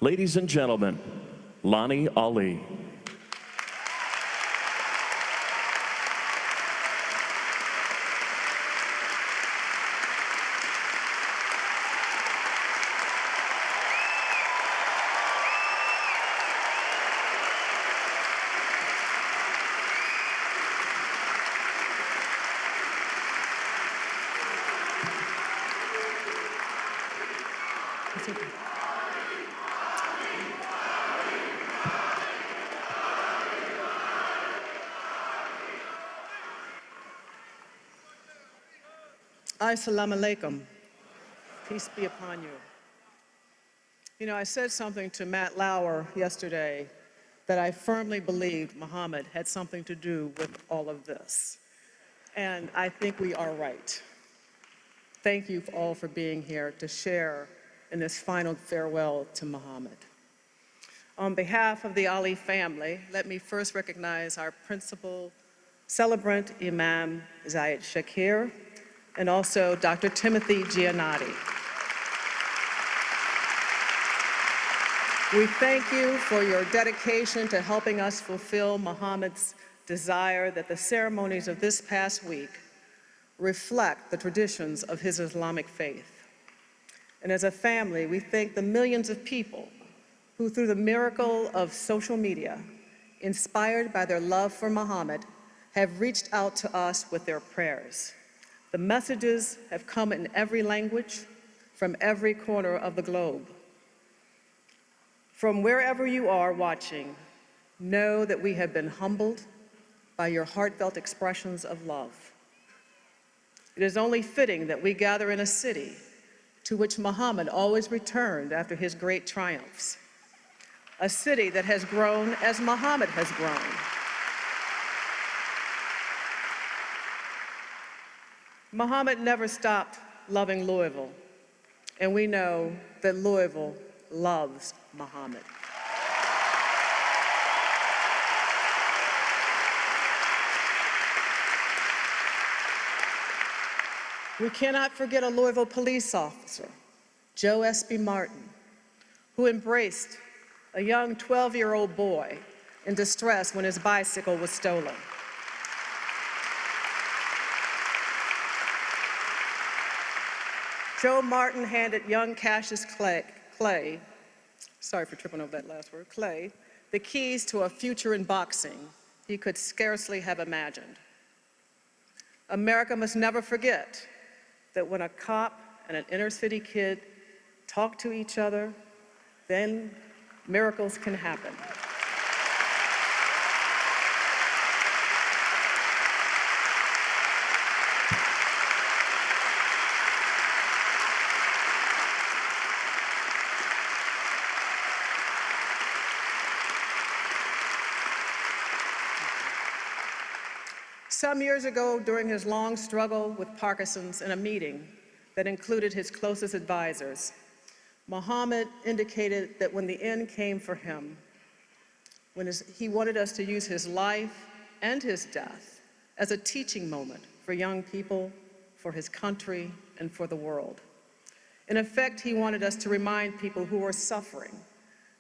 Ladies and gentlemen, Lonnie Ali. Assalamu alaikum. Peace be upon you. You know, I said something to Matt Lauer yesterday that I firmly believed Muhammad had something to do with all of this. And I think we are right. Thank you all for being here to share in this final farewell to Muhammad. On behalf of the Ali family, let me first recognize our principal celebrant, Imam Zayed Shakir, and also Dr. Timothy Giannotti. We thank you for your dedication to helping us fulfill Muhammad's desire that the ceremonies of this past week reflect the traditions of his Islamic faith. And as a family, we thank the millions of people who, through the miracle of social media, inspired by their love for Muhammad, have reached out to us with their prayers. The messages have come in every language, from every corner of the globe. From wherever you are watching, know that we have been humbled by your heartfelt expressions of love. It is only fitting that we gather in a city to which Muhammad always returned after his great triumphs, a city that has grown as Muhammad has grown. Muhammad never stopped loving Louisville, and we know that Louisville loves Muhammad. We cannot forget a Louisville police officer, Joe S.B. Martin, who embraced a young 12-year-old boy in distress when his bicycle was stolen. Joe Martin handed young Cassius Clay, sorry for tripping over that last word, Clay, the keys to a future in boxing he could scarcely have imagined. America must never forget that when a cop and an inner city kid talk to each other, then miracles can happen. Some years ago, during his long struggle with Parkinson's in a meeting that included his closest advisors, Muhammad indicated that when the end came for him, he wanted us to use his life and his death as a teaching moment for young people, for his country, and for the world. In effect, he wanted us to remind people who were suffering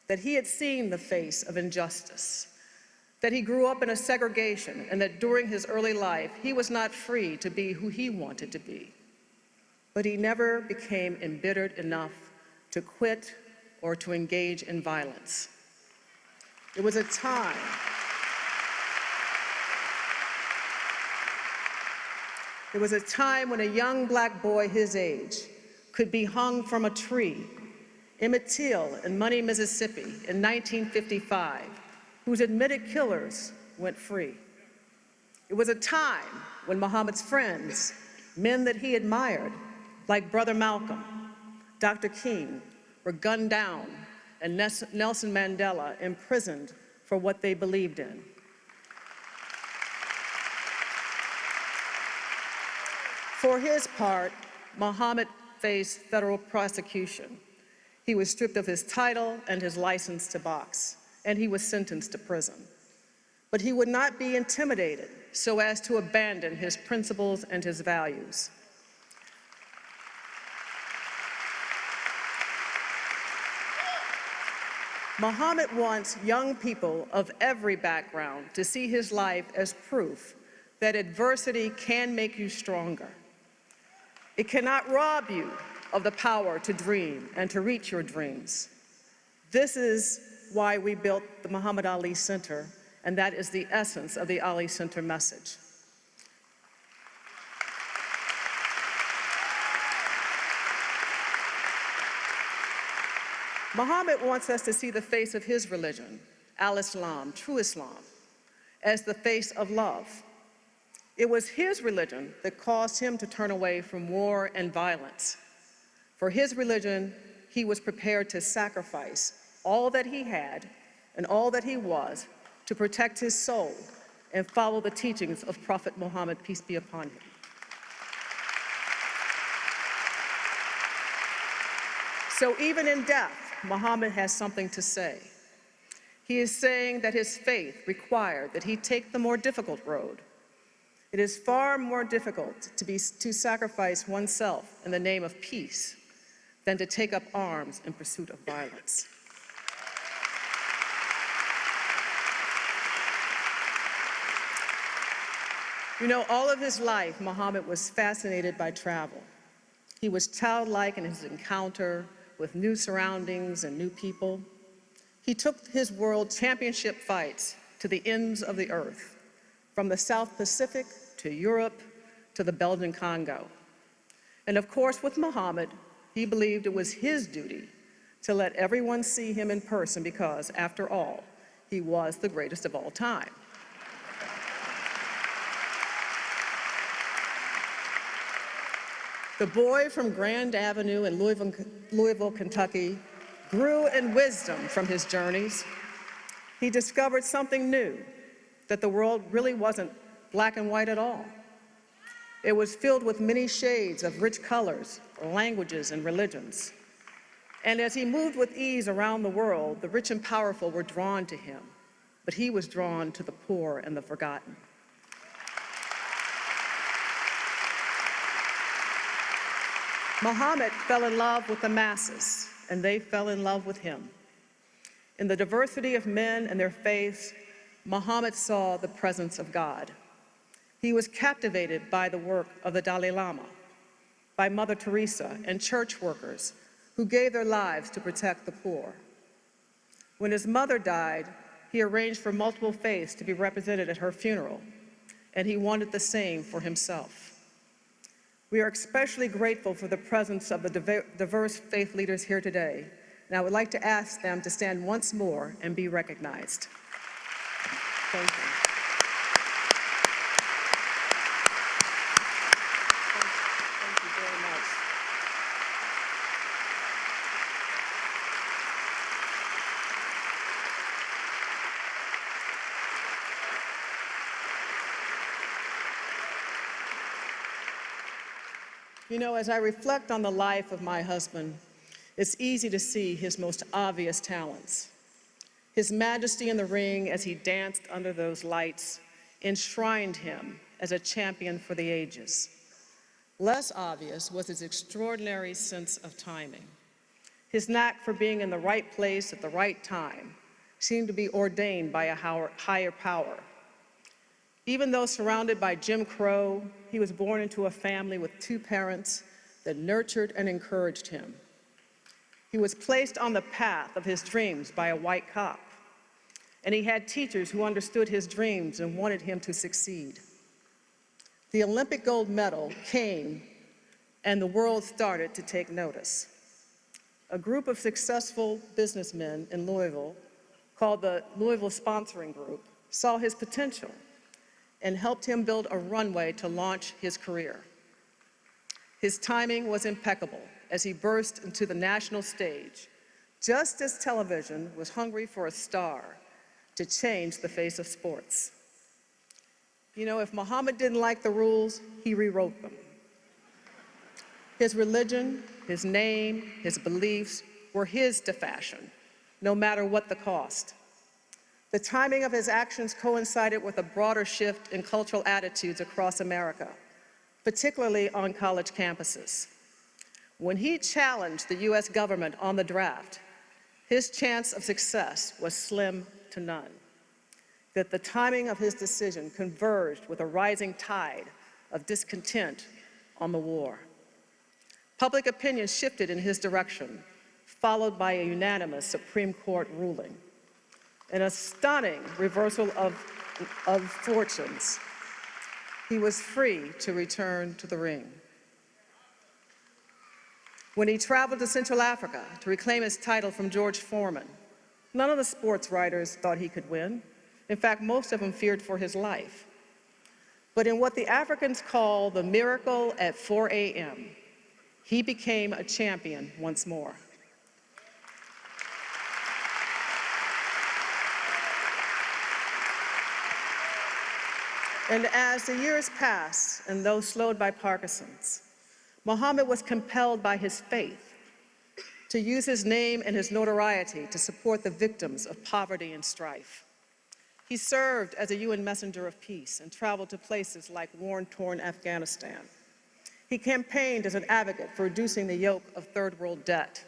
that he had seen the face of injustice, that he grew up in a segregation, and that during his early life, he was not free to be who he wanted to be. But he never became embittered enough to quit or to engage in violence. It was a time when a young black boy his age could be hung from a tree, Emmett Till in Money, Mississippi in 1955, whose admitted killers went free. It was a time when Muhammad's friends, men that he admired, like Brother Malcolm, Dr. King, were gunned down, and Nelson Mandela imprisoned for what they believed in. For his part, Muhammad faced federal prosecution. He was stripped of his title and his license to box, and he was sentenced to prison. But he would not be intimidated so as to abandon his principles and his values. Muhammad wants young people of every background to see his life as proof that adversity can make you stronger. It cannot rob you of the power to dream and to reach your dreams. This is why we built the Muhammad Ali Center, and that is the essence of the Ali Center message. Muhammad wants us to see the face of his religion, al-Islam, true Islam, as the face of love. It was his religion that caused him to turn away from war and violence. For his religion, he was prepared to sacrifice all that he had and all that he was to protect his soul and follow the teachings of Prophet Muhammad, peace be upon him. So even in death, Muhammad has something to say. He is saying that his faith required that he take the more difficult road. It is far more difficult to sacrifice oneself in the name of peace than to take up arms in pursuit of violence. You know, all of his life, Muhammad was fascinated by travel. He was childlike in his encounter with new surroundings and new people. He took his world championship fights to the ends of the earth, from the South Pacific to Europe to the Belgian Congo. And of course, with Muhammad, he believed it was his duty to let everyone see him in person because, after all, he was the greatest of all time. The boy from Grand Avenue in Louisville, Kentucky, grew in wisdom from his journeys. He discovered something new, that the world really wasn't black and white at all. It was filled with many shades of rich colors, languages, and religions. And as he moved with ease around the world, the rich and powerful were drawn to him, but he was drawn to the poor and the forgotten. Muhammad fell in love with the masses, and they fell in love with him. In the diversity of men and their faiths, Muhammad saw the presence of God. He was captivated by the work of the Dalai Lama, by Mother Teresa, and church workers who gave their lives to protect the poor. When his mother died, he arranged for multiple faiths to be represented at her funeral, and he wanted the same for himself. We are especially grateful for the presence of the diverse faith leaders here today, and I would like to ask them to stand once more and be recognized. Thank you. Thank you very much. You know, as I reflect on the life of my husband, it's easy to see his most obvious talents. His majesty in the ring as he danced under those lights enshrined him as a champion for the ages. Less obvious was his extraordinary sense of timing. His knack for being in the right place at the right time seemed to be ordained by a higher power. Even though surrounded by Jim Crow, he was born into a family with two parents that nurtured and encouraged him. He was placed on the path of his dreams by a white cop, and he had teachers who understood his dreams and wanted him to succeed. The Olympic gold medal came, and the world started to take notice. A group of successful businessmen in Louisville, called the Louisville Sponsoring Group, saw his potential and helped him build a runway to launch his career. His timing was impeccable as he burst into the national stage, just as television was hungry for a star to change the face of sports. You know, if Muhammad didn't like the rules, he rewrote them. His religion, his name, his beliefs were his to fashion, no matter what the cost. The timing of his actions coincided with a broader shift in cultural attitudes across America, particularly on college campuses. When he challenged the US government on the draft, His chance of success was slim to none. That the timing of his decision converged with a rising tide of discontent on the war. Public opinion shifted in his direction, followed by a unanimous Supreme Court ruling. In a stunning reversal of fortunes, he was free to return to the ring. When he traveled to Central Africa to reclaim his title from George Foreman, none of the sports writers thought he could win. In fact, most of them feared for his life. But in what the Africans call the miracle at 4 a.m., he became a champion once more. And as the years passed, and those slowed by Parkinson's, Muhammad was compelled by his faith to use his name and his notoriety to support the victims of poverty and strife. He served as a UN messenger of peace and traveled to places like war-torn Afghanistan. He campaigned as an advocate for reducing the yoke of third world debt.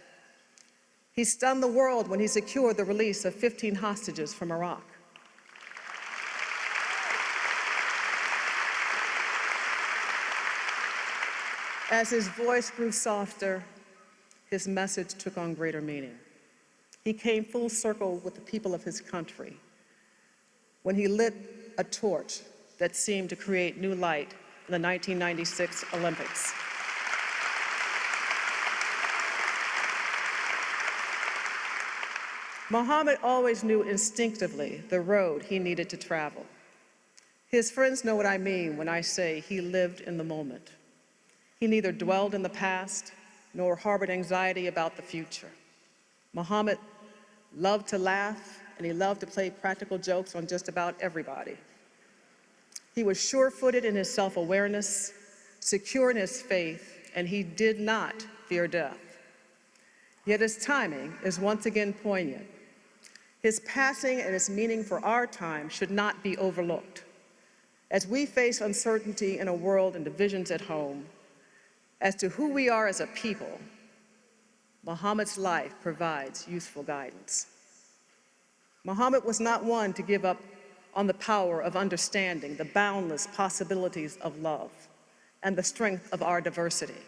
He stunned the world when he secured the release of 15 hostages from Iraq. As his voice grew softer, his message took on greater meaning. He came full circle with the people of his country when he lit a torch that seemed to create new light in the 1996 Olympics. Muhammad always knew instinctively the road he needed to travel. His friends know what I mean when I say he lived in the moment. He neither dwelled in the past nor harbored anxiety about the future. Muhammad loved to laugh, and he loved to play practical jokes on just about everybody. He was sure-footed in his self-awareness, secure in his faith, and he did not fear death. Yet his timing is once again poignant. His passing and its meaning for our time should not be overlooked. As we face uncertainty in a world and divisions at home, as to who we are as a people, Muhammad's life provides useful guidance. Muhammad was not one to give up on the power of understanding the boundless possibilities of love and the strength of our diversity.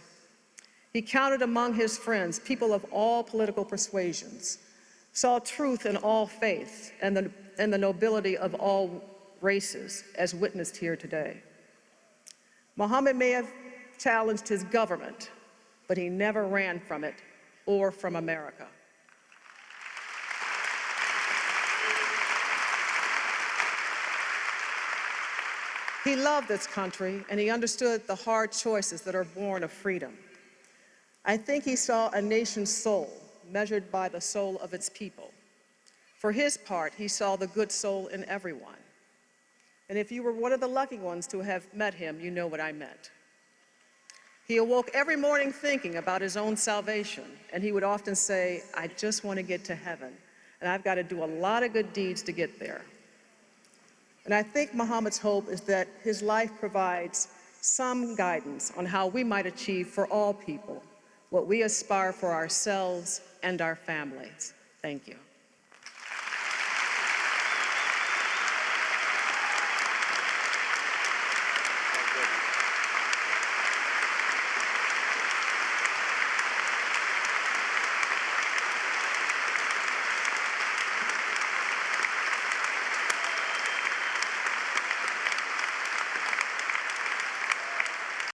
He counted among his friends people of all political persuasions, saw truth in all faiths and the nobility of all races, as witnessed here today. Muhammad may have challenged his government, but he never ran from it or from America. He loved this country, and he understood the hard choices that are born of freedom. I think he saw a nation's soul measured by the soul of its people. For his part, he saw the good soul in everyone. And if you were one of the lucky ones to have met him, you know what I meant. He awoke every morning thinking about his own salvation, and he would often say, I just want to get to heaven, and I've got to do a lot of good deeds to get there. And I think Muhammad's hope is that his life provides some guidance on how we might achieve for all people what we aspire for ourselves and our families. Thank you.